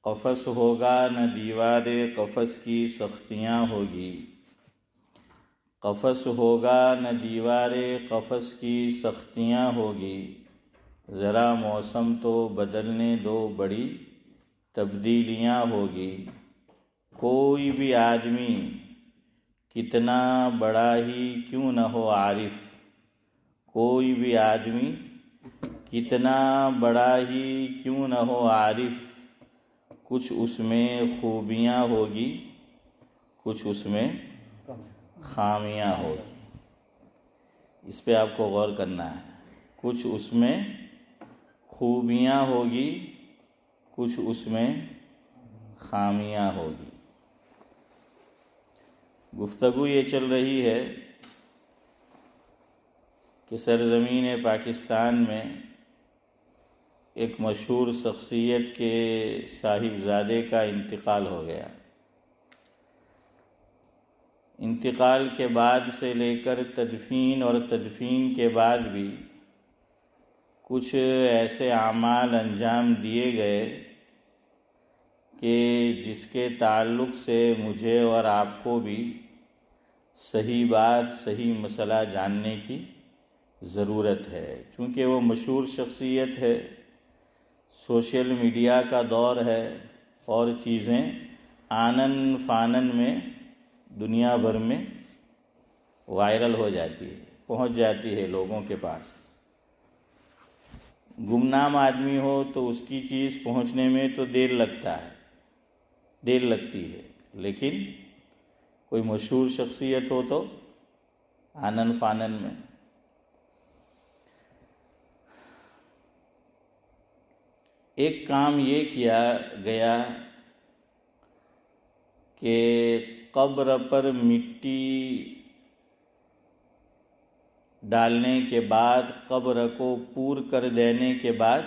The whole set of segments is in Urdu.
قفس ہوگا نہ دیوار قفس کی سختیاں ہوگی، قفس ہوگا نہ دیوار قفس کی سختیاں ہوگی، ذرا موسم تو بدلنے دو بڑی تبدیلیاں ہوگی۔ کوئی بھی آدمی کتنا بڑا ہی کیوں نہ ہو عارف، کوئی بھی آدمی کتنا بڑا ہی کیوں نہ ہو عارف، کچھ اس میں خوبیاں ہوگی کچھ اس میں خامیاں ہوگی۔ اس پہ آپ کو غور کرنا ہے۔ کچھ اس میں خوبیاں ہوگی کچھ اس میں خامیاں ہوگی۔ گفتگو یہ چل رہی ہے کہ سرزمین پاکستان میں ایک مشہور شخصیت کے صاحبزادے کا انتقال ہو گیا۔ انتقال کے بعد سے لے کر تدفین اور تدفین کے بعد بھی کچھ ایسے اعمال انجام دیے گئے کہ جس کے تعلق سے مجھے اور آپ کو بھی صحیح بات صحیح مسئلہ جاننے کی ضرورت ہے، چونکہ وہ مشہور شخصیت ہے، سوشل میڈیا کا دور ہے اور چیزیں آنن فانن میں دنیا بھر میں وائرل ہو جاتی ہے، پہنچ جاتی ہے لوگوں کے پاس۔ گمنام آدمی ہو تو اس کی چیز پہنچنے میں تو دیر لگتی ہے، لیکن کوئی مشہور شخصیت ہو تو آنن فانن میں۔ ایک کام یہ کیا گیا کہ قبر پر مٹی ڈالنے کے بعد، قبر کو پور کر دینے کے بعد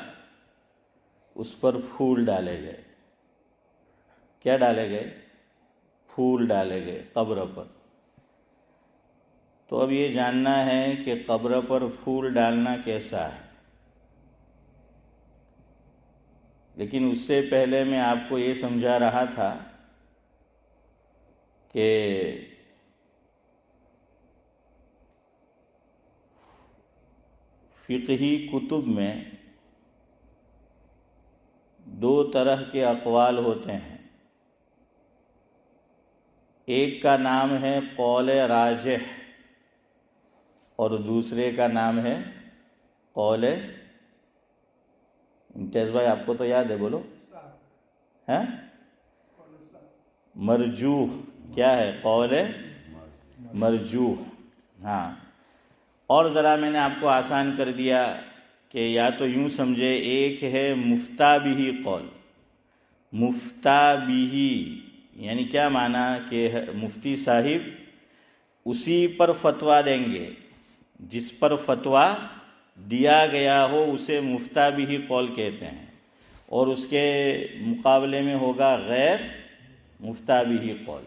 اس پر پھول ڈالے گئے۔ کیا ڈالے گئے؟ پھول ڈالے گئے قبر پر۔ تو اب یہ جاننا ہے کہ قبر پر پھول ڈالنا کیسا ہے، لیکن اس سے پہلے میں آپ کو یہ سمجھا رہا تھا کہ فقہی کتب میں دو طرح کے اقوال ہوتے ہیں۔ ایک کا نام ہے قول راجح اور دوسرے کا نام ہے قول، امتیاز بھائی آپ کو تو یاد ہے، بولو ہے مرجوح۔ کیا ہے؟ قول مرجوح۔ ہاں، اور ذرا میں نے آپ کو آسان کر دیا کہ یا تو یوں سمجھے، ایک ہے مفتہ بہ قول۔ مفتہ بہ یعنی کیا معنی کہ مفتی صاحب اسی پر فتویٰ دیں گے، جس پر فتویٰ دیا گیا ہو اسے مفتہ بہ قول کہتے ہیں، اور اس کے مقابلے میں ہوگا غیر مفتہ بہ قول،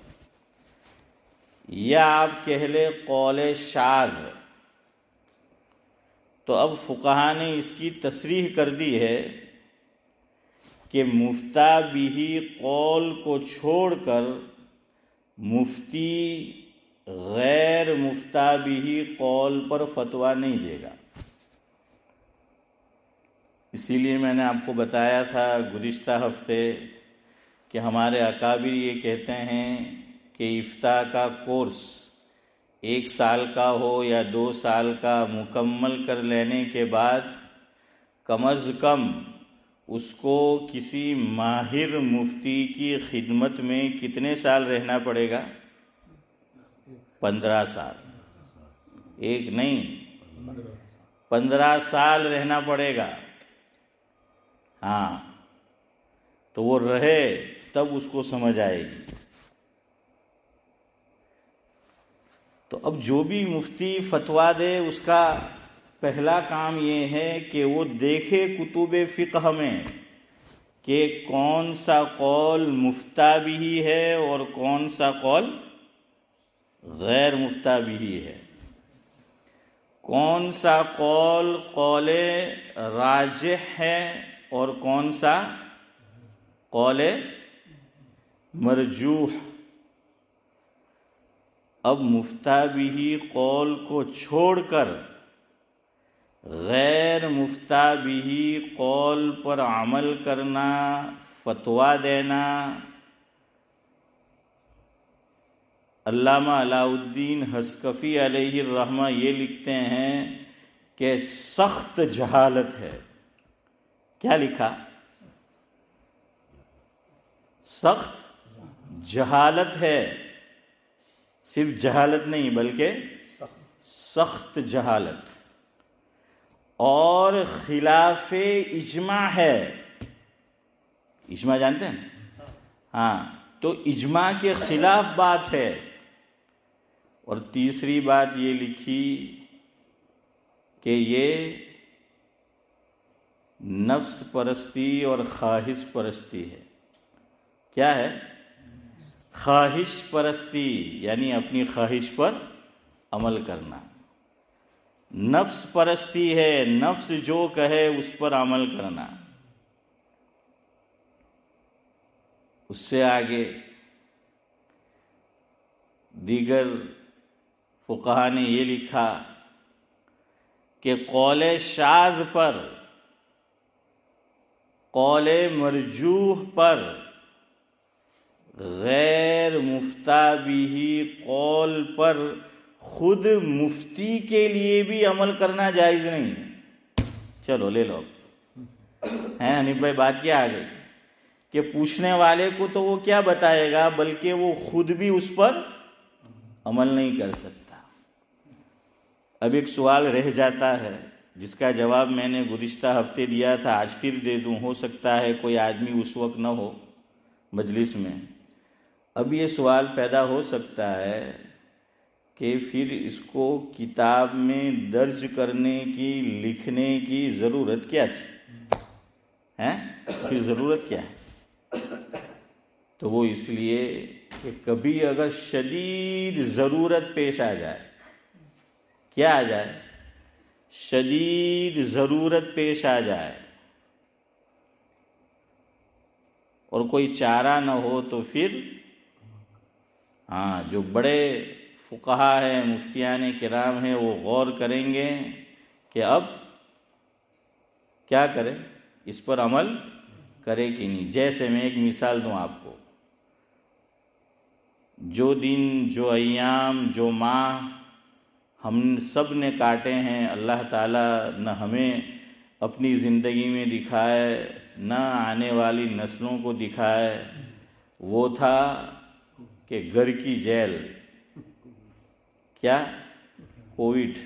یا آپ کہہ لیں قول شاذ۔ تو اب فقہا نے اس کی تصریح کر دی ہے کہ مفتہ بہ قول کو چھوڑ کر مفتی غیر مفتہ بہ قول پر فتویٰ نہیں دے گا۔ اسی لیے میں نے آپ کو بتایا تھا گزشتہ ہفتے کہ ہمارے اکابر یہ کہتے ہیں کہ افتاء کا کورس 1 سال کا ہو یا 2 سال کا مکمل کر لینے کے بعد کم از کم اس کو کسی ماہر مفتی کی خدمت میں کتنے سال رہنا پڑے گا؟ 15 سال۔ ایک نہیں، 15 سال رہنا پڑے گا۔ ہاں، تو وہ رہے تب اس کو سمجھ آئے گی۔ تو اب جو بھی مفتی فتویٰ دے اس کا پہلا کام یہ ہے کہ وہ دیکھے کتب فقہ میں کہ کون سا قول مفتہ بہ ہے اور کون سا قول غیر مفتہ بہ ہے، کون سا قول قول راجح ہے اور کون سا قول مرجوح. اب مفتیٰ بہ قول کو چھوڑ کر غیر مفتیٰ بہ قول پر عمل کرنا، فتویٰ دینا. علامہ علاء الدین حصکفی علیہ الرحمہ یہ لکھتے ہیں کہ سخت جہالت ہے. کیا لکھا؟ سخت جہالت ہے. صرف جہالت نہیں بلکہ سخت جہالت، اور خلاف اجماع ہے. اجماع جانتے ہیں؟ ہاں، تو اجماع کے خلاف بات ہے. اور تیسری بات یہ لکھی کہ یہ نفس پرستی اور خواہش پرستی ہے. کیا ہے؟ خواہش پرستی، یعنی اپنی خواہش پر عمل کرنا. نفس پرستی ہے، نفس جو کہے اس پر عمل کرنا. اس سے آگے دیگر فقہا نے یہ لکھا کہ قول شاذ پر، قول مرجوح پر غیر مفتیٰ بہ قول پر خود مفتی کے لیے بھی عمل کرنا جائز نہیں. چلو لے لو. ہیں حنیف بھائی، بات کیا آ گئی کہ پوچھنے والے کو تو وہ کیا بتائے گا، بلکہ وہ خود بھی اس پر عمل نہیں کر سکتا. اب ایک سوال رہ جاتا ہے جس کا جواب میں نے گزشتہ ہفتے دیا تھا، آج پھر دے دوں. ہو سکتا ہے کوئی آدمی اس وقت نہ ہو مجلس میں. اب یہ سوال پیدا ہو سکتا ہے کہ پھر اس کو کتاب میں درج کرنے کی، لکھنے کی ضرورت کیا تھی؟ پھر ضرورت کیا ہے؟ تو وہ اس لیے کہ کبھی اگر شدید ضرورت پیش آ جائے. کیا آ جائے؟ شدید ضرورت پیش آ جائے اور کوئی چارہ نہ ہو تو پھر جو بڑے فقہا ہیں، مفتیان کرام ہیں، وہ غور کریں گے کہ اب کیا کرے، اس پر عمل کرے کہ نہیں. جیسے میں ایک مثال دوں آپ کو، جو دن، جو ایام، جو ماہ ہم سب نے کاٹے ہیں، اللہ تعالیٰ نہ ہمیں اپنی زندگی میں دکھائے نہ آنے والی نسلوں کو دکھائے، وہ تھا کہ گھر کی جیل. کیا؟ کووڈ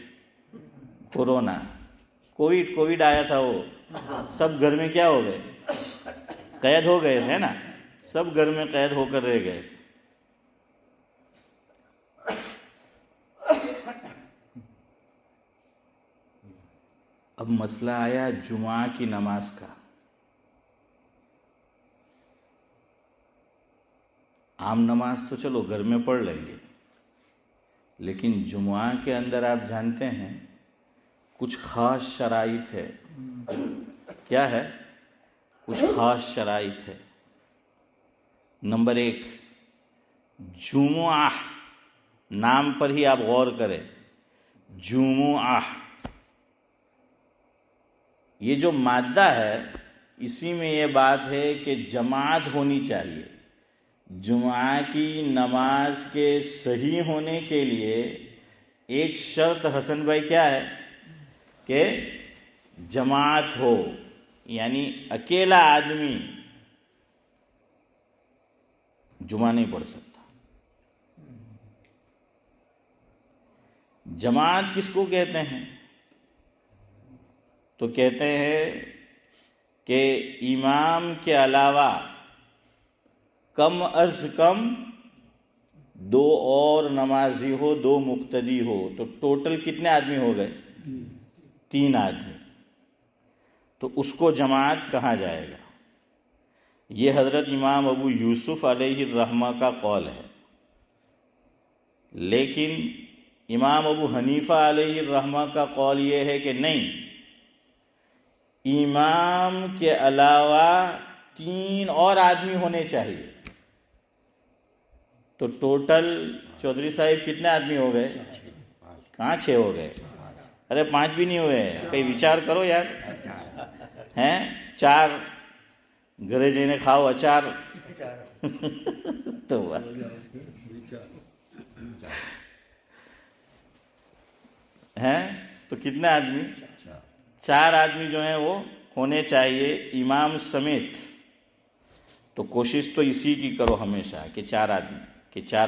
آیا تھا. وہ سب گھر میں کیا ہو گئے؟ قید ہو گئے تھے نا. سب گھر میں قید ہو کر رہ گئے تھے. اب مسئلہ آیا جمعہ کی نماز کا. عام نماز تو چلو گھر میں پڑھ لیں گے، لیکن جمعہ کے اندر آپ جانتے ہیں کچھ خاص شرائط ہے. کیا ہے؟ کچھ خاص شرائط ہے. نمبر 1، جمعہ نام پر ہی آپ غور کریں. جمعہ یہ جو مادہ ہے اسی میں یہ بات ہے کہ جماعت ہونی چاہیے. جمعہ کی نماز کے صحیح ہونے کے لیے ایک شرط حسن بھائی کیا ہے کہ جماعت ہو، یعنی اکیلا آدمی جمعہ نہیں پڑھ سکتا. جماعت کس کو کہتے ہیں؟ تو کہتے ہیں کہ امام کے علاوہ کم از کم 2 اور نمازی ہو، 2 مقتدی ہو. تو ٹوٹل کتنے آدمی ہو گئے؟ 3 آدمی. تو اس کو جماعت کہا جائے گا. یہ حضرت امام ابو یوسف علیہ الرحمہ کا قول ہے. لیکن امام ابو حنیفہ علیہ الرحمہ کا قول یہ ہے کہ نہیں، امام کے علاوہ 3 اور آدمی ہونے چاہیے. تو ٹوٹل چودھری صاحب کتنے آدمی ہو گئے؟ کہاں 6 ہو گئے؟ ارے 5 بھی نہیں ہوئے. کئی وچار کرو یار. ہیں 4 گھرے جینے کھاؤ اچار تو ہیں تو کتنے آدمی؟ 4 آدمی جو ہیں وہ ہونے چاہیے امام سمیت. تو کوشش تو اسی کی کرو ہمیشہ کہ 4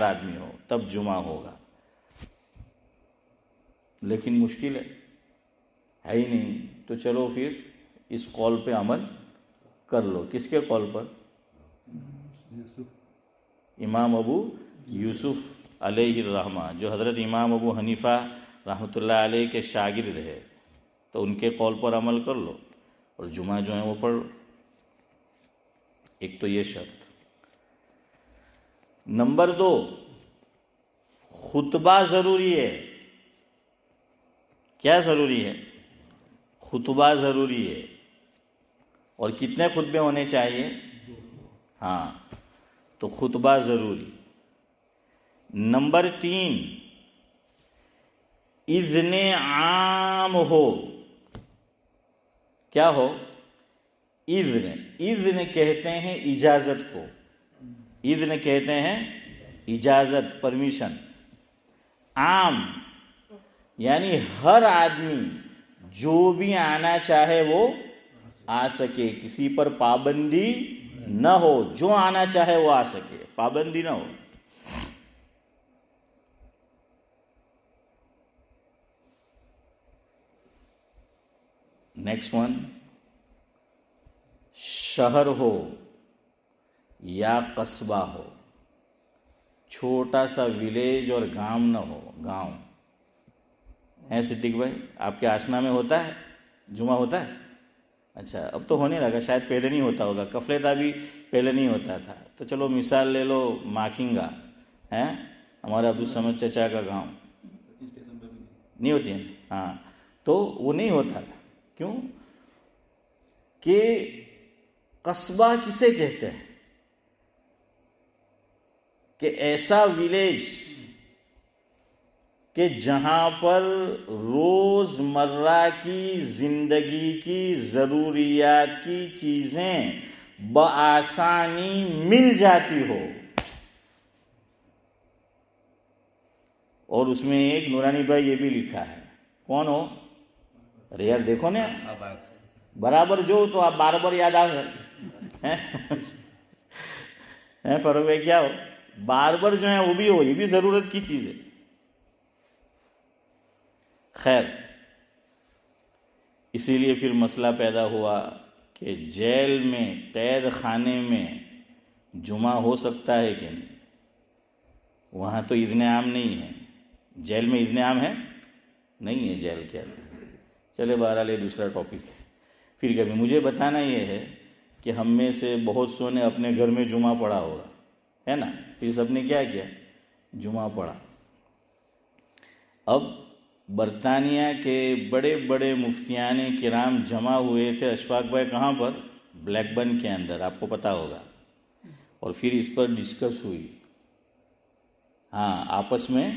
آدمی ہو تب جمعہ ہوگا. لیکن مشکل ہے ہی نہیں. تو چلو پھر اس قول پہ عمل کر لو. کس کے قول پر؟ امام ابو یوسف علیہ الرحمہ، جو حضرت امام ابو حنیفہ رحمۃ اللہ علیہ کے شاگرد ہے. تو ان کے قول پر عمل کر لو اور جمعہ جو ہے وہ پڑھ لو. ایک تو یہ شرط. نمبر 2، خطبہ ضروری ہے. کیا ضروری ہے؟ خطبہ ضروری ہے. اور کتنے خطبے ہونے چاہیے؟ ہاں، تو خطبہ ضروری. نمبر 3، اذن عام ہو. کیا ہو؟ اذن کہتے ہیں اجازت کو. اذن کہتے ہیں اجازت، پرمیشن. عام یعنی ہر آدمی جو بھی آنا چاہے وہ آ سکے، کسی پر پابندی نہ ہو. جو آنا چاہے وہ آ سکے، پابندی نہ ہو. نیکسٹ ون، شہر ہو یا قصبہ ہو، چھوٹا سا ولیج اور گاؤں نہ ہو. گاؤں ہے صدیق بھائی؟ آپ کے آشنا میں ہوتا ہے جمعہ؟ ہوتا ہے؟ اچھا، اب تو ہونے لگا. شاید پہلے نہیں ہوتا ہوگا. کفلیتا بھی پہلے نہیں ہوتا تھا. تو چلو مثال لے لو ماکنگا ہے ہمارا عبدالصمد چچا کا گاؤں. نہیں ہوتی ہے؟ ہاں، تو وہ نہیں ہوتا تھا. کیوں کہ قصبہ کسے کہتے ہیں؟ کہ ایسا ولیج کہ جہاں پر روز مرہ کی زندگی کی ضروریات کی چیزیں بآسانی مل جاتی ہو. اور اس میں ایک نورانی بھائی یہ بھی لکھا ہے. کون ہو؟ ارے یار دیکھو نا، برابر جو تو آپ بار بار یاد آ گئے. فاروق بھائی کیا ہو؟ بار بار جو ہے وہ بھی ہو، یہ بھی ضرورت کی چیز ہے. خیر، اسی لیے پھر مسئلہ پیدا ہوا کہ جیل میں، قید خانے میں جمعہ ہو سکتا ہے کہ نہیں؟ وہاں تو اذن عام نہیں ہے. جیل میں اذن عام ہے؟ نہیں ہے جیل کے اندر. چلے بہرحال یہ دوسرا ٹاپک ہے. پھر کبھی مجھے بتانا یہ ہے کہ ہم میں سے بہت سو نے اپنے گھر میں جمعہ پڑھا ہوگا، ہے نا؟ پھر سب نے کیا کیا؟ جمعہ پڑھا. اب برطانیہ کے بڑے بڑے مفتیان کرام جمع ہوئے تھے اشفاق بھائی کہاں پر؟ بلیک برن کے اندر، آپ کو پتا ہوگا. اور پھر اس پر ڈسکس ہوئی. ہاں، آپس میں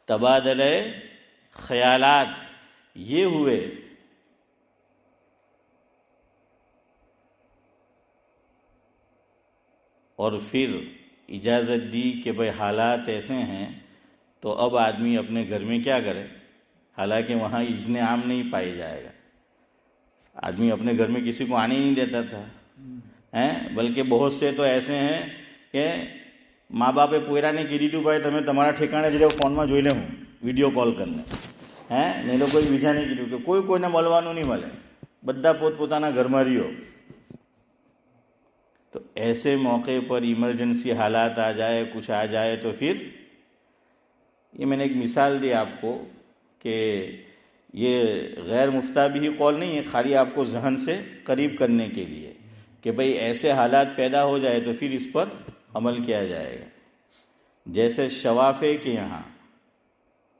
تبادلہ خیالات یہ ہوئے. اور پھر اجازت دی کہ بھائی حالات ایسے ہیں تو اب آدمی اپنے گھر میں کیا کرے. حالانکہ وہاں اذن عام نہیں پائی جائے گا. آدمی اپنے گھر میں کسی کو آنے ہی نہیں دیتا تھا. بلکہ بہت سے تو ایسے ہیں کہ ماں باپ پوئرا نے کیدی તું ભાઈ તમે તમારા ઠેકાણે જ રહો, ફોનમાં જોઈ લે હું વિડીયો કોલ કરીને. ને એ લોકોએ બીજા નહીં કીધું કે કોઈ કોઈને મળવાનું નહીં મળે, બધા પોતપોતાના ઘરમાં રહ્યો. تو ایسے موقع پر ایمرجنسی حالات آ جائے، کچھ آ جائے تو پھر یہ میں نے ایک مثال دی آپ کو کہ یہ غیر مفتابی قول نہیں ہے، خالی آپ کو ذہن سے قریب کرنے کے لیے کہ بھئی ایسے حالات پیدا ہو جائے تو پھر اس پر عمل کیا جائے گا. جیسے شوافے کے یہاں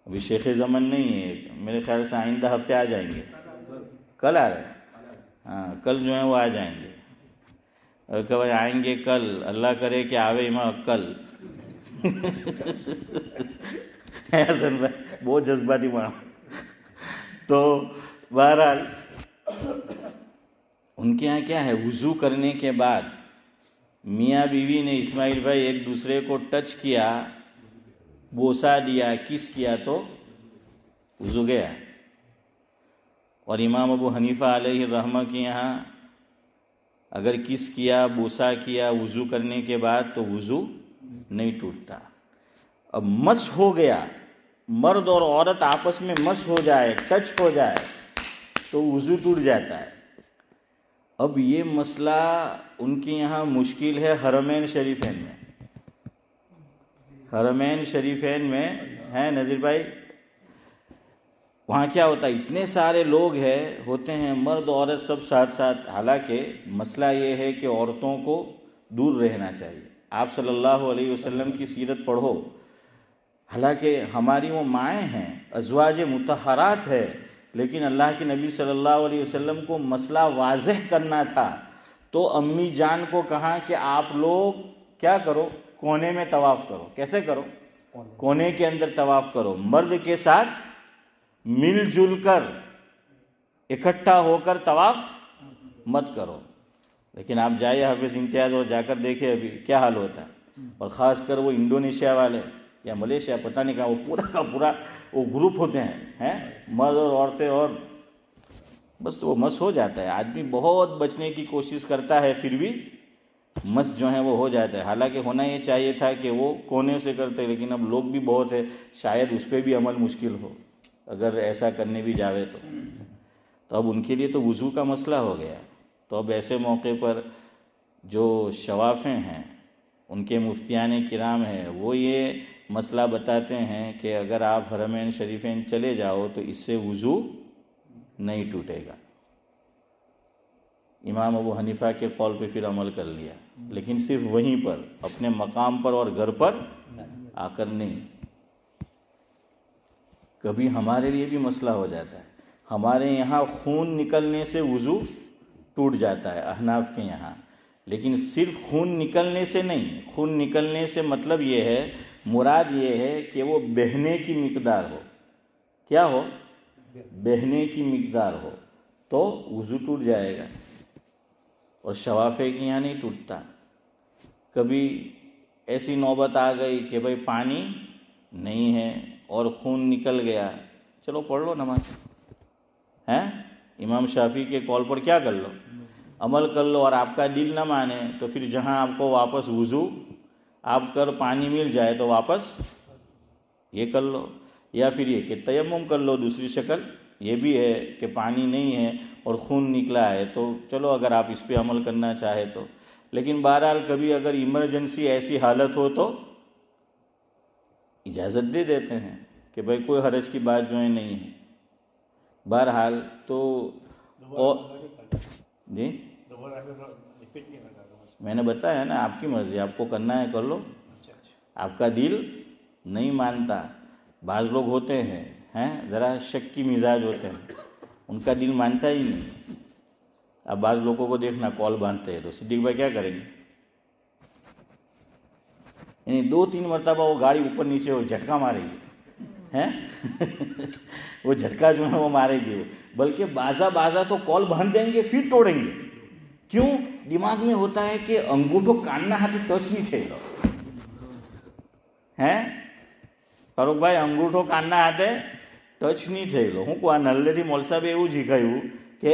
ابھی شیخ زمن نہیں ہے، میرے خیال سے آئندہ ہفتے آ جائیں گے. کل آ رہے ہیں؟ ہاں، کل جو ہے وہ آ جائیں گے. کہ بھائی آئیں گے کل، اللہ کرے کہ آوے امام کل. حسن بھائی بہت جذباتی بنا. تو بہرحال ان کے یہاں کیا ہے، وضو کرنے کے بعد میاں بیوی نے اسماعیل بھائی ایک دوسرے کو ٹچ کیا، بوسا دیا، کس کیا تو وضو گیا. اور امام ابو حنیفہ علیہ الرحمہ کے یہاں اگر کس کیا، بوسا کیا وضو کرنے کے بعد تو وضو نہیں ٹوٹتا. اب مس ہو گیا، مرد اور عورت آپس میں مس ہو جائے، ٹچ ہو جائے تو وضو ٹوٹ جاتا ہے. اب یہ مسئلہ ان کے یہاں مشکل ہے حرمین شریفین میں. حرمین شریفین میں ہیں نذیر بھائی، وہاں کیا ہوتا ہے، اتنے سارے لوگ ہوتے ہیں، مرد عورت سب ساتھ ساتھ. حالانکہ مسئلہ یہ ہے کہ عورتوں کو دور رہنا چاہیے. آپ صلی اللہ علیہ وسلم کی سیرت پڑھو، حالانکہ ہماری وہ مائیں ہیں، ازواج مطہرات ہے، لیکن اللہ کے نبی صلی اللہ علیہ وسلم کو مسئلہ واضح کرنا تھا تو امی جان کو کہا کہ آپ لوگ کیا کرو، کونے میں طواف کرو. کیسے کرو؟ کونے کے اندر طواف کرو، مرد کے ساتھ مل جل کر اکٹھا ہو کر طواف مت کرو. لیکن آپ جائیے حافظ امتیاز اور جا کر دیکھیں ابھی کیا حال ہوتا ہے. اور خاص کر وہ انڈونیشیا والے یا ملیشیا پتہ نہیں کہاں، وہ پورا کا پورا وہ گروپ ہوتے ہیں مرد اور عورتیں، اور بس تو وہ مس ہو جاتا ہے. آدمی بہت بچنے کی کوشش کرتا ہے پھر بھی مس جو ہے وہ ہو جاتا ہے. حالانکہ ہونا یہ چاہیے تھا کہ وہ کونے سے کرتے، لیکن اب لوگ بھی بہت ہے، شاید اس پہ بھی عمل مشکل ہو اگر ایسا کرنے بھی جاوے تو اب ان کے لیے تو وضو کا مسئلہ ہو گیا. تو اب ایسے موقع پر جو شوافیں ہیں، ان کے مفتیان کرام ہیں، وہ یہ مسئلہ بتاتے ہیں کہ اگر آپ حرمین شریفین چلے جاؤ تو اس سے وضو نہیں ٹوٹے گا. امام ابو حنیفہ کے قول پہ پھر عمل کر لیا، لیکن صرف وہیں پر، اپنے مقام پر اور گھر پر آ کر نہیں. کبھی ہمارے لیے بھی مسئلہ ہو جاتا ہے، ہمارے یہاں خون نکلنے سے وضو ٹوٹ جاتا ہے احناف کے یہاں، لیکن صرف خون نکلنے سے نہیں. خون نکلنے سے مطلب یہ ہے، مراد یہ ہے کہ وہ بہنے کی مقدار ہو. کیا ہو؟ بہنے کی مقدار ہو تو وضو ٹوٹ جائے گا. اور شوافے کے یہاں نہیں ٹوٹتا. کبھی ایسی نوبت آ گئی کہ بھئی پانی نہیں ہے اور خون نکل گیا، چلو پڑھ لو نماز. امام شافعی کے قول پر کیا کر لو، عمل کر لو. اور آپ کا دل نہ مانے تو پھر جہاں آپ کو واپس وضو آپ کر پانی مل جائے تو واپس یہ کر لو، یا پھر یہ کہ تیمم کر لو. دوسری شکل یہ بھی ہے کہ پانی نہیں ہے اور خون نکلا ہے تو چلو اگر آپ اس پہ عمل کرنا چاہے تو. لیکن بہرحال کبھی اگر ایمرجنسی ایسی حالت ہو تو اجازت دے دیتے ہیں کہ بھائی کوئی حرج کی بات جو ہے نہیں ہے. بہرحال تو جی میں نے بتایا نا، آپ کی مرضی، آپ کو کرنا ہے کر لو. آپ کا دل نہیں مانتا. بعض لوگ ہوتے ہیں ذرا شک کی مزاج ہوتے ہیں، ان کا دل مانتا ہی نہیں. اب بعض لوگوں کو دیکھنا کال باندھتے ہیں تو صدیق بھائی کیا کریں گے، یعنی 2-3 مرتبہ وہ گاڑی اوپر نیچے وہ جھٹکا مارے گی، وہ جھٹکا جو ہے وہ مارے گی. بلکہ بازا تو کال باندھ دیں گے پھر توڑیں گے. کیوں؟ دماغ میں ہوتا ہے کہ انگوٹھو کاننا ہاتھ ٹچ نہیں تھے گا. ફારૂક ભાઈ અંગૂઠો કાનના હાથે ટચ નહીં થયેલો. હું કહું આ નલ્લેથી મોલસાબે એવું શીખાયું કે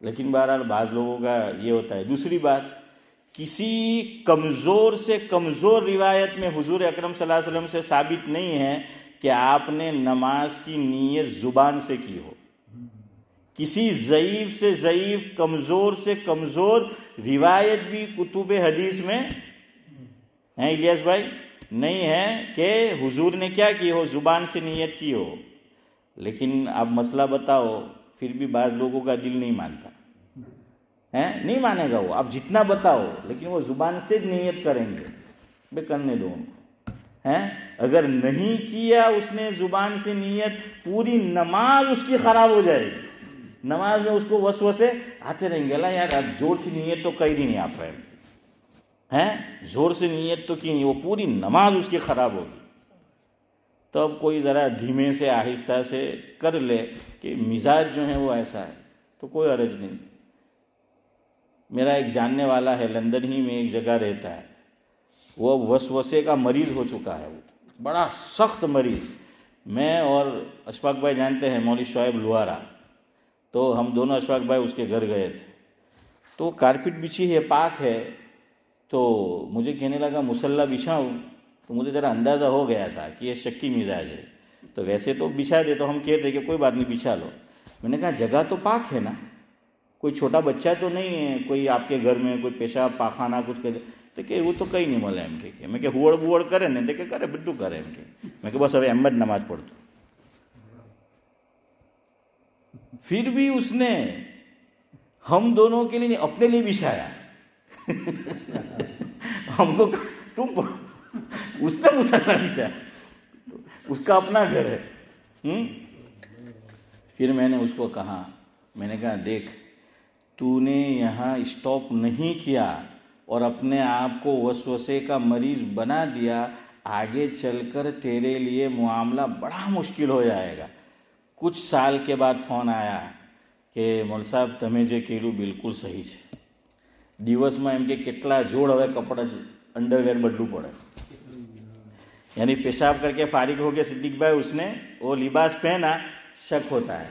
لیکن بہرحال بعض لوگوں کا یہ ہوتا ہے. دوسری بات، کسی کمزور سے کمزور روایت میں حضور اکرم صلی اللہ علیہ وسلم سے ثابت نہیں ہے کہ آپ نے نماز کی نیت زبان سے کی ہو. کسی ضعیف سے ضعیف، کمزور سے کمزور روایت بھی کتب حدیث میں ہیں الیاس بھائی نہیں ہے کہ حضور نے کیا کی ہو، زبان سے نیت کی ہو. لیکن آپ مسئلہ بتاؤ، پھر بھی بعض لوگوں کا دل نہیں مانتا ہے، نہیں مانے گا وہ، آپ جتنا بتاؤ لیکن وہ زبان سے نیت کریں گے. بے کرنے دو ان کو ہیں. اگر نہیں کیا اس نے زبان سے نیت، پوری نماز اس کی خراب ہو جائے گی. نماز میں اس کو وسوسے آتے رہیں گے، اللہ یار زور سے نیت تو کہیں نہیں آپ رہے ہیں، زور سے نیت تو کی نہیں، وہ پوری نماز اس کی خراب ہوگی. تو اب کوئی ذرا دھیمے سے آہستہ سے کر لے کہ مزاج جو ہے وہ ایسا ہے تو کوئی حرج نہیں. میرا ایک جاننے والا ہے، لندن ہی میں ایک جگہ رہتا ہے، وہ وسوسے کا مریض ہو چکا ہے، وہ بڑا سخت مریض. میں اور اشفاق بھائی جانتے ہیں مولوی شعیب لوہارا، تو ہم دونوں اشفاق بھائی اس کے گھر گئے تھے. تو کارپیٹ بچھی ہے، پاک ہے، تو مجھے کہنے لگا مصلی بچھاؤں. تو مجھے ذرا اندازہ ہو گیا تھا کہ یہ شکی مزاج ہے. تو ویسے تو بچھا دے تو ہم کہتے کہ کوئی بات نہیں بچھا لو. میں نے کہا جگہ تو پاک ہے نا، کوئی چھوٹا بچہ تو نہیں ہے، کوئی آپ کے گھر میں کوئی پیشاب پاخانہ کچھ کرے تو کہ وہ تو کہیں نہیں ملے ایم کے میں کہ ہوڑ بوڑ کرے نہیں دیکھے کرے بڈو کرے ایم کے میں کہ بس ابھی احمد نماز پڑھ دو. پھر بھی اس نے ہم دونوں کے لیے اپنے لیے بچھایا. ہم کو تم اس نے مسئلہ بچھایا، اس کا اپنا گھر ہے. پھر میں نے اس کو کہا، میں نے کہا دیکھ تو نے یہاں اسٹاپ نہیں کیا اور اپنے آپ کو وسوسے کا مریض بنا دیا، آگے چل کر تیرے لیے معاملہ بڑا مشکل ہو جائے گا. کچھ سال کے بعد فون آیا કે મોલ સાહેબ તમે જે કીધું બિલકુલ સહી છે. દિવસમાં એમ કે કેટલા જોડ હવે કપડાં અંડરવેર બદલવું પડે. یعنی پیشاب کر کے فارغ ہو گیا صدیق بھائی، اس نے وہ لباس پہنا، شک ہوتا ہے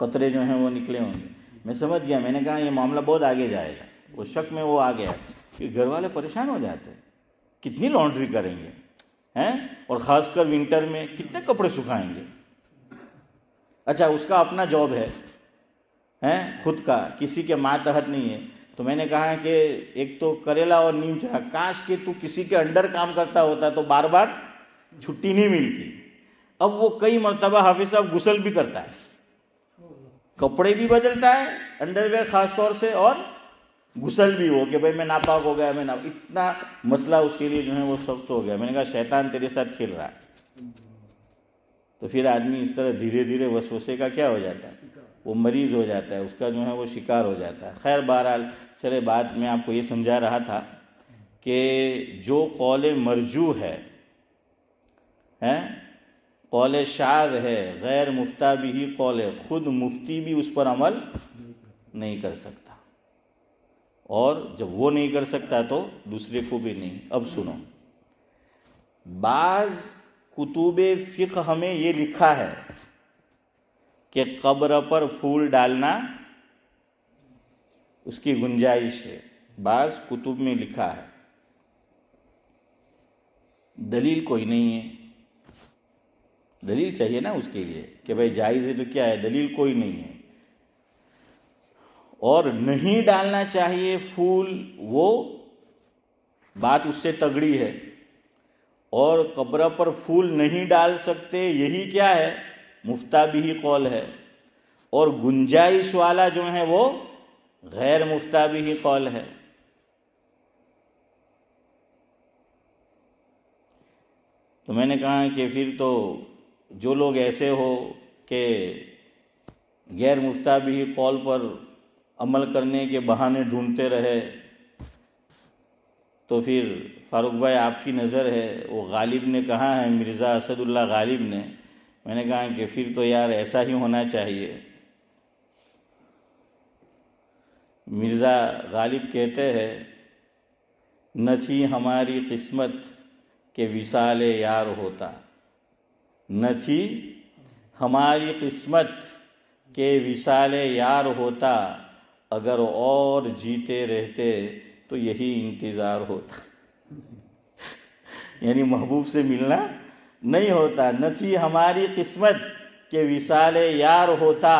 قطرے جو ہیں وہ نکلے ہوں گے. میں سمجھ گیا، میں نے کہا یہ معاملہ بہت آگے جائے گا. وہ شک میں وہ آ گیا. پھر گھر والے پریشان ہو جاتے، کتنی لانڈری کریں گے ہیں، اور خاص کر ونٹر میں کتنے کپڑے سکھائیں گے. اچھا اس کا اپنا جاب ہے خود کا، کسی کے ماتحت نہیں ہے. تو میں نے کہا کہ ایک تو کریلا اور نیم چڑھا، کاش کہ تو کسی کے انڈر کام کرتا ہوتا تو بار بار چھٹی نہیں ملتی. اب وہ کئی مرتبہ حافظ صاحب غسل بھی کرتا ہے، کپڑے بھی بدلتا ہے انڈر ویئر خاص طور سے، اور غسل بھی ہو کہ بھائی میں ناپاک ہو گیا، میں اتنا مسئلہ اس کے لیے جو ہے وہ سخت ہو گیا. میں نے کہا شیطان تیرے ساتھ کھیل رہا ہے. تو پھر آدمی اس طرح دھیرے دھیرے وسوسے کا کیا ہو جاتا ہے، وہ مریض ہو جاتا ہے، اس کا جو ہے وہ شکار ہو جاتا ہے. خیر بہرحال چلے، بات میں آپ کو یہ سمجھا رہا تھا کہ جو قول مرجوح ہے، قول شاذ ہے، غیر مفتہ بھی قول ہے، خود مفتی بھی اس پر عمل نہیں کر سکتا، اور جب وہ نہیں کر سکتا تو دوسرے کو بھی نہیں. اب سنو، بعض کتب فقہ ہمیں یہ لکھا ہے کہ قبر پر پھول ڈالنا اس کی گنجائش ہے. بعض کتب میں لکھا ہے، دلیل کوئی نہیں ہے. دلیل چاہیے نا اس کے لیے کہ بھائی جائز ہے تو کیا ہے، دلیل کوئی نہیں ہے. اور نہیں ڈالنا چاہیے پھول، وہ بات اس سے تگڑی ہے. اور قبر پر پھول نہیں ڈال سکتے، یہی کیا ہے، مفتہ بھی قول ہے. اور گنجائش والا جو ہے وہ غیر مفتہ بھی قول ہے. تو میں نے کہا کہ پھر تو جو لوگ ایسے ہو کہ غیر مفتہ بھی قول پر عمل کرنے کے بہانے ڈھونڈتے رہے، تو پھر فاروق بھائی آپ کی نظر ہے، وہ غالب نے کہا ہے، مرزا اسد اللہ غالب نے، میں نے کہا کہ پھر تو یار ایسا ہی ہونا چاہیے. مرزا غالب کہتے ہیں، نہ تھی ہماری قسمت کہ وصال یار ہوتا، نہ تھی ہماری قسمت کہ وصال یار ہوتا، اگر اور جیتے رہتے تو یہی انتظار ہوتا. یعنی محبوب سے ملنا نہیں ہوتا. نہ تھی ہماری قسمت کہ وصال یار ہوتا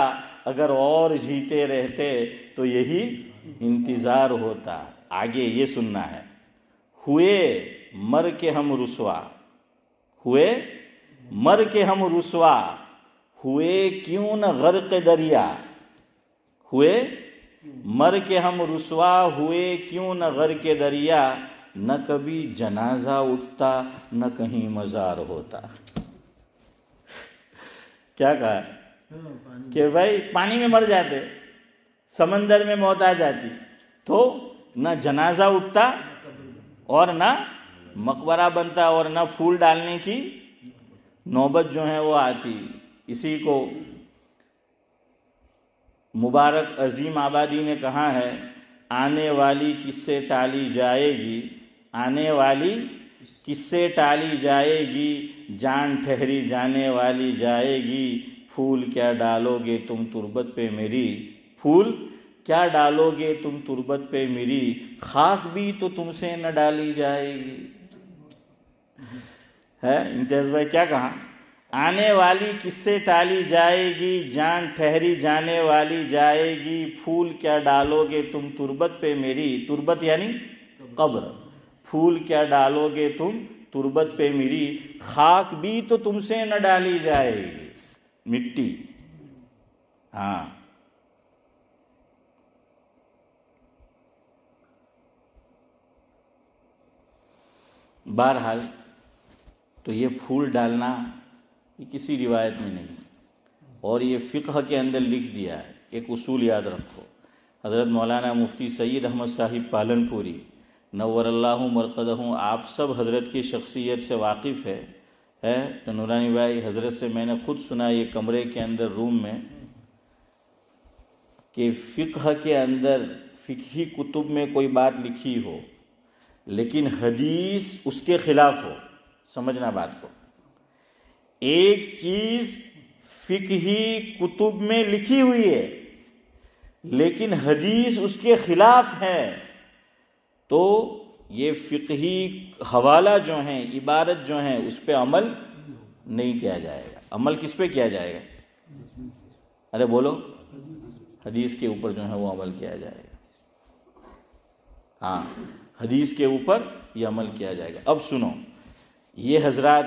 اگر اور جیتے رہتے تو یہی انتظار ہوتا. آگے یہ سننا ہے. ہوئے مر کے ہم رسوا، ہوئے مر کے ہم رسوا، ہوئے کیوں نہ غرق دریا، ہوئے مر کے ہم رسوا، ہوئے کیوں نہ غرق دریا، نہ کبھی جنازہ اٹھتا نہ کہیں مزار ہوتا. کیا کہا ہے کہ بھائی پانی میں مر جاتے، سمندر میں موت آ جاتی تو نہ جنازہ اٹھتا اور نہ مقبرہ بنتا اور نہ پھول ڈالنے کی نوبت جو ہے وہ آتی. اسی کو مبارک عظیم آبادی نے کہا ہے، آنے والی کس سے ٹالی جائے گی، آنے والی کس سے ٹالی جائے گی، جان ٹھہری جانے والی جائے گی، پھول کیا ڈالو گے تم تربت پہ میری، پھول کیا ڈالو گے تم تربت پہ میری، خاک بھی تو تم سے نہ ڈالی جائے گی. ہے امتیاز بھائی کیا کہا، آنے والی کس سے ٹالی جائے گی، جان ٹھہری جانے والی جائے گی، پھول کیا ڈالو گے تم تربت پہ میری، تربت یعنی قبر، پھول کیا ڈالو گے تم تربت پہ میری، خاک بھی تو تم سے نہ ڈالی جائے گی، مٹی. ہاں بہرحال تو یہ پھول ڈالنا یہ کسی روایت میں نہیں، اور یہ فقہ کے اندر لکھ دیا ہے. ایک اصول یاد رکھو، حضرت مولانا مفتی سید احمد صاحب پالنپوری نور اللہ مرقدہ، آپ سب حضرت کی شخصیت سے واقف ہے تو نورانی بھائی حضرت سے میں نے خود سنا یہ کمرے کے اندر روم میں کہ فقہ کے اندر فقہی کتب میں کوئی بات لکھی ہو لیکن حدیث اس کے خلاف ہو. سمجھنا بات کو، ایک چیز فقہی کتب میں لکھی ہوئی ہے لیکن حدیث اس کے خلاف ہے تو یہ فقہی حوالہ جو ہیں، عبارت جو ہیں، اس پہ عمل نہیں کیا جائے گا. عمل کس پہ کیا جائے گا؟ ارے بولو، حدیث کے اوپر جو ہے وہ عمل کیا جائے گا. ہاں حدیث کے اوپر یہ عمل کیا جائے گا. اب سنو، یہ حضرات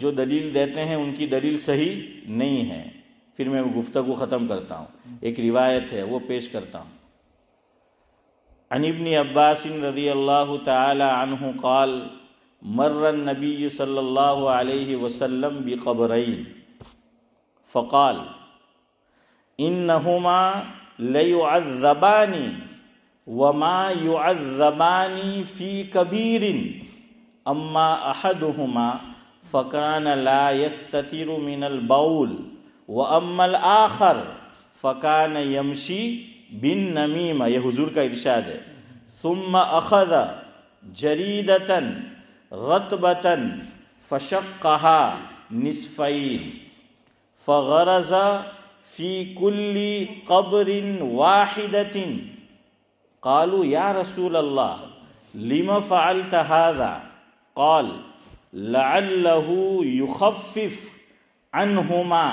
جو دلیل دیتے ہیں ان کی دلیل صحیح نہیں ہے. پھر میں گفتگو ختم کرتا ہوں. ایک روایت ہے وہ پیش کرتا ہوں. عن ابن عباس رضی اللہ تعالی عنہ قال مر النبی صلی اللہ علیہ وسلم بقبرین فقال انہما لیعذبان وما يعذبان في كبير اما احدهما فكان لا يستتر من البول واما الاخر فكان يمشي بالنميمة. یہ حضور کا ارشاد ہے. ثم اخذ جریدة رطبة فشقها نصفين فغرز في كل قبر واحدة. قالوا یا رسول اللہ لم فعلت هذا؟ قال لعله يخفف عنهما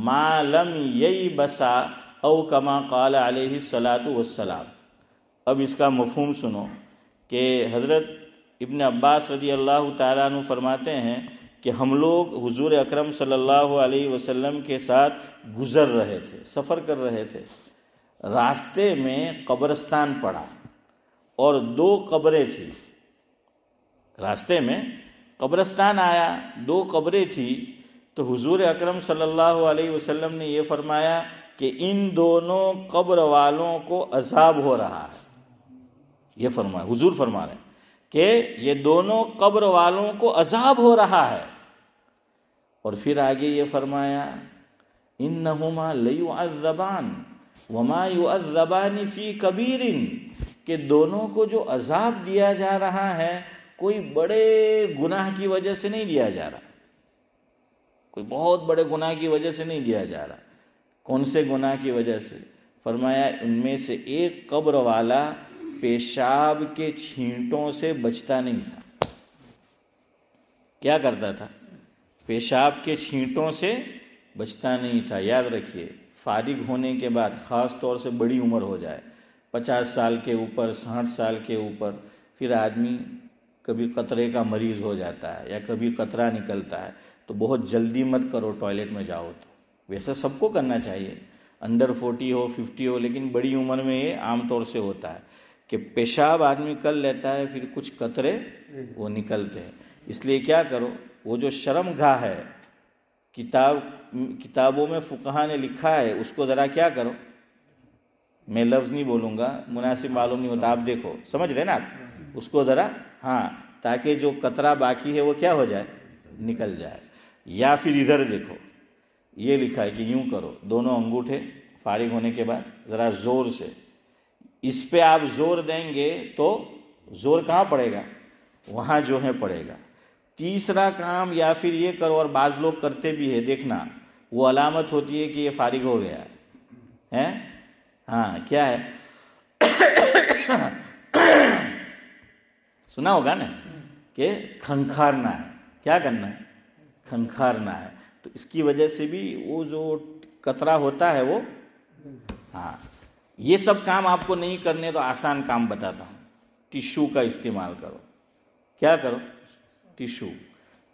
ما لم ييبسا او كما قال علیہ الصلاۃ والسلام. اب اس کا مفہوم سنو کہ حضرت ابن عباس رضی اللہ تعالیٰ عنہ فرماتے ہیں کہ ہم لوگ حضور اکرم صلی اللہ علیہ وسلم کے ساتھ گزر رہے تھے، سفر کر رہے تھے. راستے میں قبرستان پڑا اور 2 قبریں تھیں. راستے میں قبرستان آیا، 2 قبریں تھیں تو حضور اکرم صلی اللہ علیہ وسلم نے یہ فرمایا کہ ان دونوں قبر والوں کو عذاب ہو رہا ہے. یہ فرمایا، حضور فرما رہے ہیں کہ یہ دونوں قبر والوں کو عذاب ہو رہا ہے. اور پھر آگے یہ فرمایا انہما لیعذبان وما يعذبان فی کبیر، کہ دونوں کو جو عذاب دیا جا رہا ہے کوئی بڑے گناہ کی وجہ سے نہیں دیا جا رہا، کوئی بہت بڑے گناہ کی وجہ سے نہیں دیا جا رہا. کون سے گناہ کی وجہ سے؟ فرمایا ان میں سے ایک قبر والا پیشاب کے چھینٹوں سے بچتا نہیں تھا. کیا کرتا تھا؟ پیشاب کے چھینٹوں سے بچتا نہیں تھا. یاد رکھیے فارغ ہونے کے بعد خاص طور سے بڑی عمر ہو جائے 50 سال کے اوپر 60 سال کے اوپر پھر آدمی کبھی قطرے کا مریض ہو جاتا ہے یا کبھی قطرہ نکلتا ہے تو بہت جلدی مت کرو ٹوائلٹ میں جاؤ. تو ویسے سب کو کرنا چاہیے انڈر 40 ہو 50 ہو, لیکن بڑی عمر میں یہ عام طور سے ہوتا ہے کہ پیشاب آدمی کر لیتا ہے پھر کچھ قطرے وہ نکلتے ہیں. اس لیے کیا کرو, وہ جو شرم گاہ ہے کتابوں میں فقہا نے لکھا ہے اس کو ذرا کیا کرو, میں لفظ نہیں بولوں گا مناسب معلوم نہیں ہوتا, آپ دیکھو سمجھ رہے نا آپ, اس کو ذرا ہاں تاکہ جو قطرہ باقی ہے وہ کیا ہو جائے, نکل جائے. یا پھر ادھر دیکھو یہ لکھا ہے کہ یوں کرو, دونوں انگوٹھے فارغ ہونے کے بعد ذرا زور سے اس پہ آپ زور دیں گے تو زور کہاں پڑے گا, وہاں جو ہے پڑے گا. تیسرا کام یا پھر یہ کرو, اور بعض لوگ کرتے بھی ہے دیکھنا, وہ علامت ہوتی ہے کہ یہ فارغ ہو گیا ہے. ہاں کیا ہے سنا ہوگا نا کہ کھنکھارنا ہے. کیا کرنا ہے, کھنکھارنا ہے. تو اس کی وجہ سے بھی وہ جو قطرہ ہوتا ہے وہ ہاں. یہ سب کام آپ کو نہیں کرنے تو آسان کام بتاتا ہوں. ٹیشو کا استعمال کرو. کیا کرو, ٹیشو.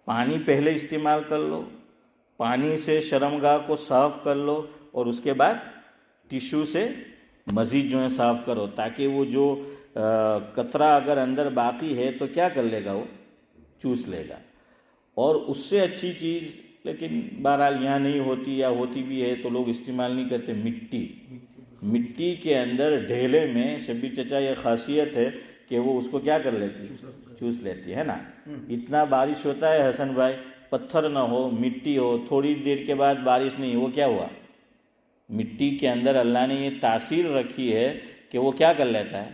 پانی پہلے استعمال کر لو, پانی سے شرمگاہ کو صاف کر لو اور اس کے بعد ٹیشو سے مزید جو ہے صاف کرو, تاکہ وہ جو قطرہ اگر اندر باقی ہے تو کیا کر لے گا, وہ چوس لے گا. اور اس سے اچھی چیز لیکن بہرحال یہاں نہیں ہوتی یا ہوتی بھی ہے تو لوگ استعمال نہیں کرتے, مٹی کے اندر ڈھیلے میں شبیر چچا یہ خاصیت ہے کہ وہ اس کو کیا کر لیتی, چوس لیتی ہے نا. اتنا بارش ہوتا ہے حسن بھائی, پتھر نہ ہو مٹی ہو, تھوڑی دیر کے بعد بارش نہیں, وہ کیا ہوا, مٹی کے اندر اللہ نے یہ تاثیر رکھی ہے کہ وہ کیا کر لیتا ہے,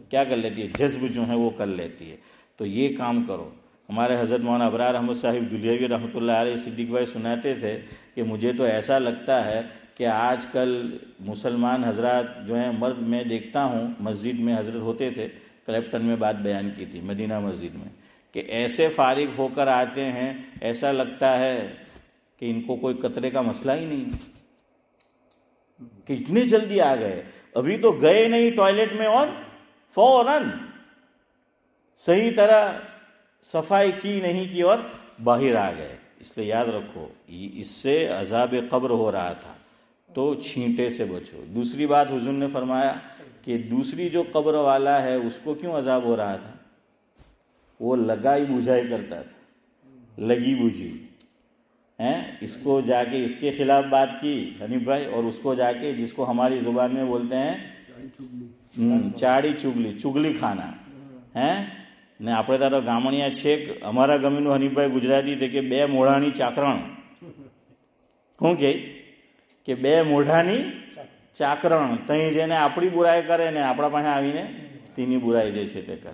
کیا کر لیتی ہے, جذب جو ہے وہ کر لیتی ہے. تو یہ کام کرو. ہمارے حضرت مولانا ابرار احمد صاحب دہلوی رحمۃ اللہ علیہ صدیق بھائی سناتے تھے کہ مجھے تو ایسا لگتا ہے کہ آج کل مسلمان حضرات جو ہیں, مرد میں دیکھتا ہوں مسجد میں حضرت ہوتے تھے, کلیپٹن میں بات بیان کی تھی مدینہ مسجد میں, کہ ایسے فارغ ہو کر آتے ہیں ایسا لگتا ہے کہ ان کو کوئی قطرے کا مسئلہ ہی نہیں, کہ اتنے جلدی آ گئے, ابھی تو گئے نہیں ٹوائلٹ میں اور فوراً صحیح طرح صفائی کی نہیں کی اور باہر آ گئے. اس لیے یاد رکھو اس سے عذاب قبر ہو رہا تھا تو چھینٹے سے بچو. دوسری بات حضور نے فرمایا کہ دوسری جو قبر والا ہے اس کو کیوں عذاب ہو رہا تھا, وہ لگائی بجھائی کرتا تھا, لگی بجھی اس کو جا کے اس کے خلاف بات کی حنیف بھائی, اور اس کو جا کے جس کو ہماری زبان میں بولتے ہیں چاڑی چگلی, چگلی کھانا ને આપણે તારો ગામણિયા છેક અમારા ગમીનું હનીફભાઈ ગુજરાતી તે કે બે મોઢાની ચાકરણ, શું કે બે મોઢાની ચાકરણ, તઈ જેને આપણી બુરાઈ કરે ને આપણા પાસે આવીને તેની બુરાઈ જે છે તે કરે.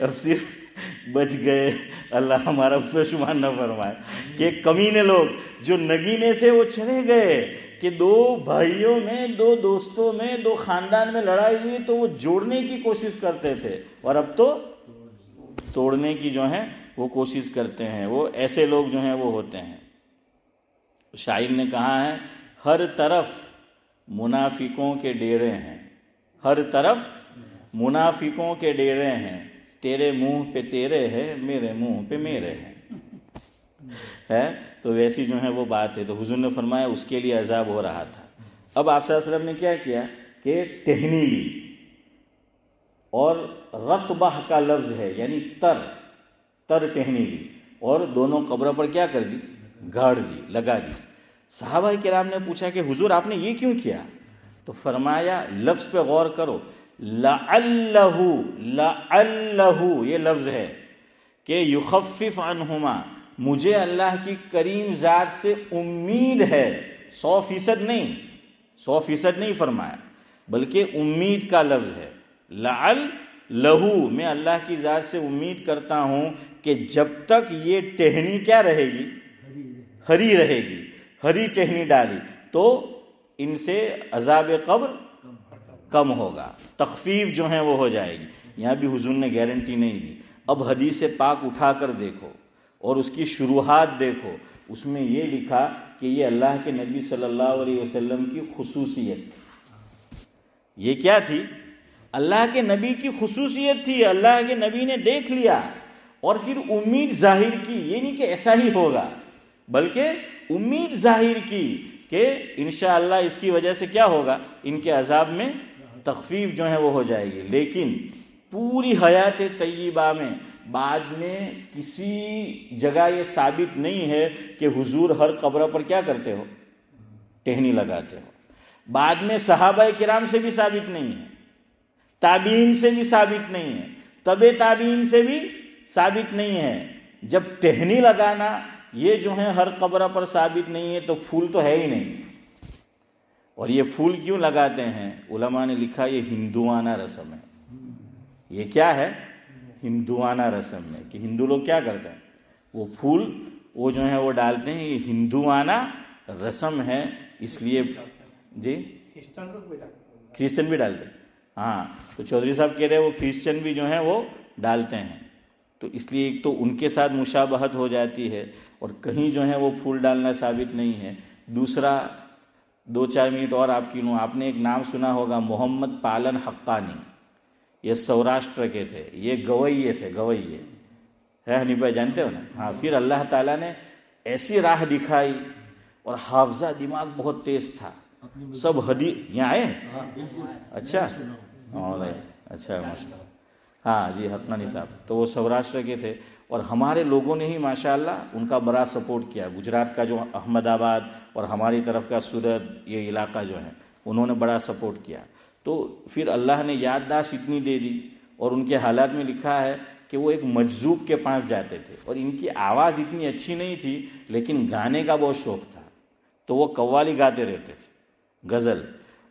اب صرف بچ گئے, اللہ ہمارا اس پہ شمار نہ فرمائے, کہ کمینے لوگ جو نگینے تھے وہ چلے گئے. کہ دو بھائیوں میں, دو دوستوں میں, دو خاندان میں لڑائی ہوئی تو وہ جوڑنے کی کوشش کرتے تھے, اور اب تو توڑنے کی جو ہے وہ کوشش کرتے ہیں. وہ ایسے لوگ جو ہیں وہ ہوتے ہیں. شاعر نے کہا ہے ہر طرف منافقوں کے ڈیرے ہیں, ہر طرف منافقوں کے ڈیرے ہیں, تیرے منہ پہ تیرے ہے, میرے منہ پہ میرے ہیں. تو ویسی جو ہے وہ بات ہے. تو حضور نے فرمایا اس کے لیے عذاب ہو رہا تھا. اب آپ صلی اللہ علیہ وسلم نے کیا کیا کہ ٹہنی لی, اور رقبہ کا لفظ ہے یعنی تر ٹہنی لی, اور دونوں قبروں پر کیا کر دی, گاڑ دی, لگا دی. صحابہ کرام نے پوچھا کہ حضور آپ نے یہ کیوں کیا؟ تو فرمایا لفظ پہ غور کرو, لعلہ یہ لفظ ہے کہ یخفف عنہما, مجھے اللہ کی کریم ذات سے امید ہے, 100% نہیں فرمایا بلکہ امید کا لفظ ہے. لہو، میں اللہ کی ذات سے امید کرتا ہوں کہ جب تک یہ ٹہنی کیا رہے گی، ہری رہے گی، ہری ٹہنی ڈالی تو ان سے عذاب قبر کم ہوگا، تخفیف جو ہے وہ ہو جائے گی۔ یہاں بھی حضور نے گارنٹی نہیں دی۔ اب حدیث پاک اٹھا کر دیکھو اور اس کی شروحات دیکھو، اس میں یہ لکھا کہ یہ اللہ کے نبی صلی اللہ علیہ وسلم کی خصوصیت تھی۔ یہ کیا تھی؟ اللہ کے نبی کی خصوصیت تھی، اللہ کے نبی نے دیکھ لیا اور پھر امید ظاہر کی، یہ نہیں کہ ایسا ہی ہوگا بلکہ امید ظاہر کی کہ انشاءاللہ اس کی وجہ سے کیا ہوگا، ان کے عذاب میں تخفیف جو ہے وہ ہو جائے گی۔ لیکن پوری حیات طیبہ میں بعد میں کسی جگہ یہ ثابت نہیں ہے کہ حضور ہر قبر پر کیا کرتے ہو، ٹہنی لگاتے ہو۔ بعد میں صحابہ کرام سے بھی ثابت نہیں ہے، تابعین سے بھی ثابت نہیں ہے، تبع تابعین سے بھی ثابت نہیں ہے۔ جب ٹہنی لگانا یہ جو ہے ہر قبر پر ثابت نہیں ہے تو پھول تو ہے ہی نہیں۔ اور یہ پھول کیوں لگاتے ہیں؟ علماء نے لکھا یہ ہندوانہ رسم ہے۔ یہ کیا ہے؟ ہندوانہ رسم ہے کہ ہندو لوگ کیا کرتے ہیں، وہ پھول وہ جو ہے وہ ڈالتے ہیں، یہ ہندوانہ رسم ہے۔ اس لیے جی کرسچن بھی ڈالتے ہیں، ہاں تو چودھری صاحب کہہ رہے ہیں وہ کرسچن بھی جو ہیں وہ ڈالتے ہیں، تو اس لیے ایک تو ان کے ساتھ مشابہت ہو جاتی ہے اور کہیں جو ہے وہ پھول ڈالنا ثابت نہیں ہے۔ دوسرا 2-4 منٹ اور آپ کی لوں، آپ نے ایک نام سنا ہوگا محمد پالن حقانی، یہ سوراشٹر کے تھے، یہ گوئیے تھے، گوئیے ہے ہنی بھائی جانتے ہو نا؟ ہاں پھر اللہ تعالیٰ نے ایسی راہ دکھائی اور حافظہ دماغ بہت تیز تھا، سب حدیث یہاں آئے، اچھا اچھا ماشاءاللہ، ہاں جی حقانی صاحب، تو وہ سوراشٹر کے تھے اور ہمارے لوگوں نے ہی ماشاءاللہ ان کا بڑا سپورٹ کیا۔ گجرات کا جو احمد آباد اور ہماری طرف کا سورت، یہ علاقہ جو ہے انہوں نے بڑا سپورٹ کیا۔ تو پھر اللہ نے یادداشت اتنی دے دی اور ان کے حالات میں لکھا ہے کہ وہ ایک مجذوب کے پاس جاتے تھے اور ان کی آواز اتنی اچھی نہیں تھی لیکن گانے کا بہت شوق تھا، تو وہ قوالی گاتے رہتے تھے، غزل،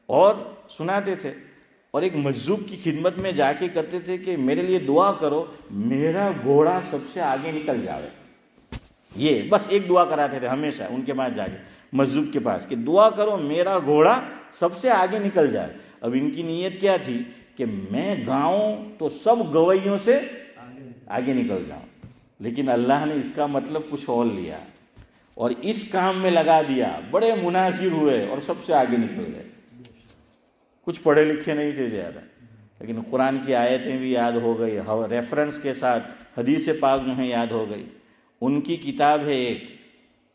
اور سناتے تھے، اور ایک مجذوب کی خدمت میں جا کے کرتے تھے کہ میرے لیے دعا کرو میرا گھوڑا سب سے آگے نکل جاوے۔ یہ بس ایک دعا کراتے تھے ہمیشہ ان کے پاس جا کے، مجذوب کے پاس، کہ دعا کرو میرا گھوڑا سب سے آگے نکل جائے۔ اب ان کی نیت کیا تھی کہ میں گاؤں تو سب گویوں سے آگے نکل جاؤں، لیکن اللہ نے اس کا مطلب کچھ اور لیا اور اس کام میں لگا دیا، بڑے مناظر ہوئے اور سب سے آگے نکل گئے۔ کچھ پڑھے لکھے نہیں تھے زیادہ، لیکن قرآن کی آیتیں بھی یاد ہو گئی، ریفرنس کے ساتھ حدیث پاک جو ہے یاد ہو گئی۔ ان کی کتاب ہے ایک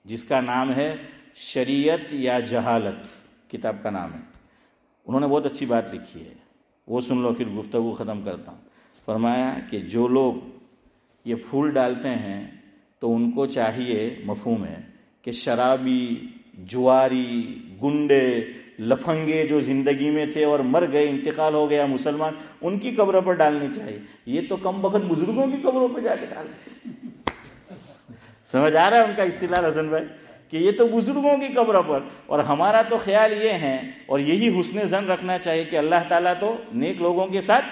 جس کا نام ہے شریعت یا جہالت، کتاب کا نام ہے، انہوں نے بہت اچھی بات لکھی ہے، وہ سن لو پھر گفتگو ختم کرتا ہوں۔ فرمایا کہ جو لوگ یہ پھول ڈالتے ہیں تو ان کو چاہیے، مفہوم ہے، کہ شرابی، جواری، گنڈے، لفنگے جو زندگی میں تھے اور مر گئے، انتقال ہو گیا مسلمان، ان کی قبر پر ڈالنی چاہیے۔ یہ تو کم بخت بزرگوں کی قبروں پہ جا کے ڈالتے ہیں۔ سمجھ آ رہا ہے ان کا اصطلاح حسن بھائی، کہ یہ تو بزرگوں کی قبر پر، اور ہمارا تو خیال یہ ہے اور یہی حسن ظن رکھنا چاہیے کہ اللہ تعالیٰ تو نیک لوگوں کے ساتھ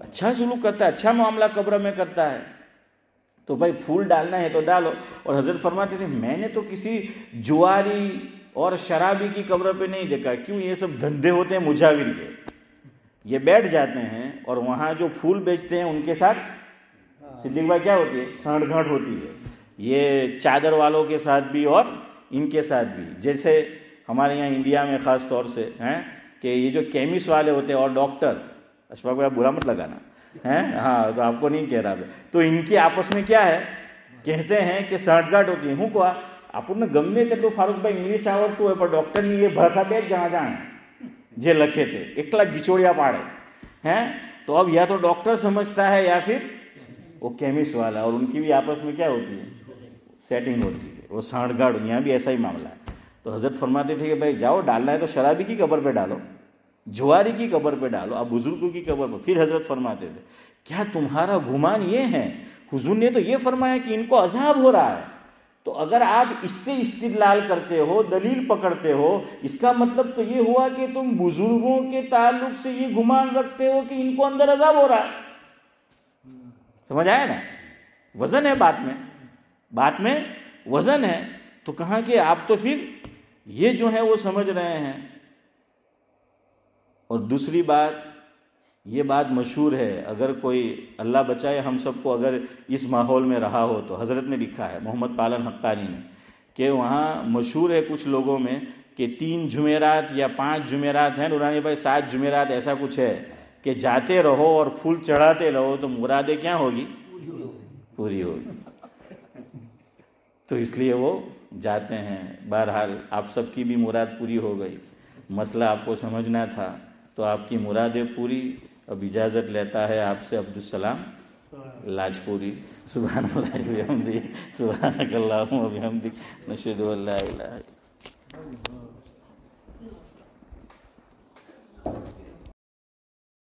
اچھا سلوک کرتا ہے، اچھا معاملہ قبر میں کرتا ہے، تو بھائی پھول ڈالنا ہے تو ڈالو۔ اور حضرت فرماتے تھے میں نے تو کسی جواری اور شرابی کی قبر پہ نہیں دیکھا، کیوں؟ یہ سب دھندے ہوتے ہیں مجاور کے، یہ بیٹھ جاتے ہیں اور وہاں جو پھول بیچتے ہیں ان کے ساتھ صدیق بھائی کیا ہوتی ہے، سانٹھ گانٹھ ہوتی ہے، یہ چادر والوں کے ساتھ بھی اور ان کے ساتھ بھی۔ جیسے ہمارے یہاں انڈیا میں خاص طور سے ہیں کہ یہ جو کیمسٹ والے ہوتے ہیں اور ڈاکٹر، اشفاق بھائی برا مت لگانا ہیں، ہاں تو آپ کو نہیں کہہ رہا، تو ان کے آپس میں کیا ہے، کہتے ہیں کہ سانٹھ گانٹھ ہوتی ہے۔ ہوں کو آپ گمے تو فاروق بھائی انگلش آوڑتو ہے پر ڈاکٹر نے یہ بھاشا بیچ جہاں جہاں جے لکھے تھے ایکلا گچوڑیا پاڑے ہیں، تو اب یا تو ڈاکٹر سمجھتا ہے یا پھر وہ کیمسٹ والا، اور ان کی بھی آپس میں کیا ہوتی ہے، سیٹنگ ہوتی ہے، وہ سانٹھ گاڑھ۔ یہاں بھی ایسا ہی معاملہ ہے۔ تو حضرت فرماتے تھے کہ بھائی جاؤ، ڈالنا ہے تو شرابی کی قبر پہ ڈالو، جواری کی قبر پہ ڈالو، اب بزرگوں کی قبر پہ۔ پھر حضرت فرماتے تھے کیا تمہارا گمان یہ ہے، حضور نے تو یہ فرمایا کہ ان کو عذاب ہو رہا ہے، تو اگر آپ اس سے استدلال کرتے ہو، دلیل پکڑتے ہو، اس کا مطلب تو یہ ہوا کہ تم بزرگوں کے تعلق سے یہ گمان رکھتے ہو کہ ان کو اندر عذاب ہو رہا ہے۔ سمجھ آیا نا؟ وزن ہے بات میں وزن ہے۔ تو کہاں کہ آپ تو پھر یہ جو ہے وہ سمجھ رہے ہیں۔ اور دوسری بات، یہ بات مشہور ہے، اگر کوئی اللہ بچائے ہم سب کو اگر اس ماحول میں رہا ہو تو حضرت نے لکھا ہے محمد پالن حقانی نے کہ وہاں مشہور ہے کچھ لوگوں میں کہ 3 جمعرات یا 5 جمعرات ہیں، نورانی بھائی 7 جمعرات ایسا کچھ ہے کہ جاتے رہو اور پھول چڑھاتے رہو تو مرادیں کیا ہوگی؟ پوری ہوگی۔ تو اس لیے وہ جاتے ہیں۔ بہرحال آپ سب کی بھی مراد پوری ہو گئی، مسئلہ آپ کو سمجھنا تھا تو آپ کی مرادیں پوری۔ اب اجازت لیتا ہے آپ سے عبدالسلام لاجپوری۔ سبحان اللہ و بحمدہ، سبحانک اللہم و بحمدک، نشہد ان لا الہ الا انت۔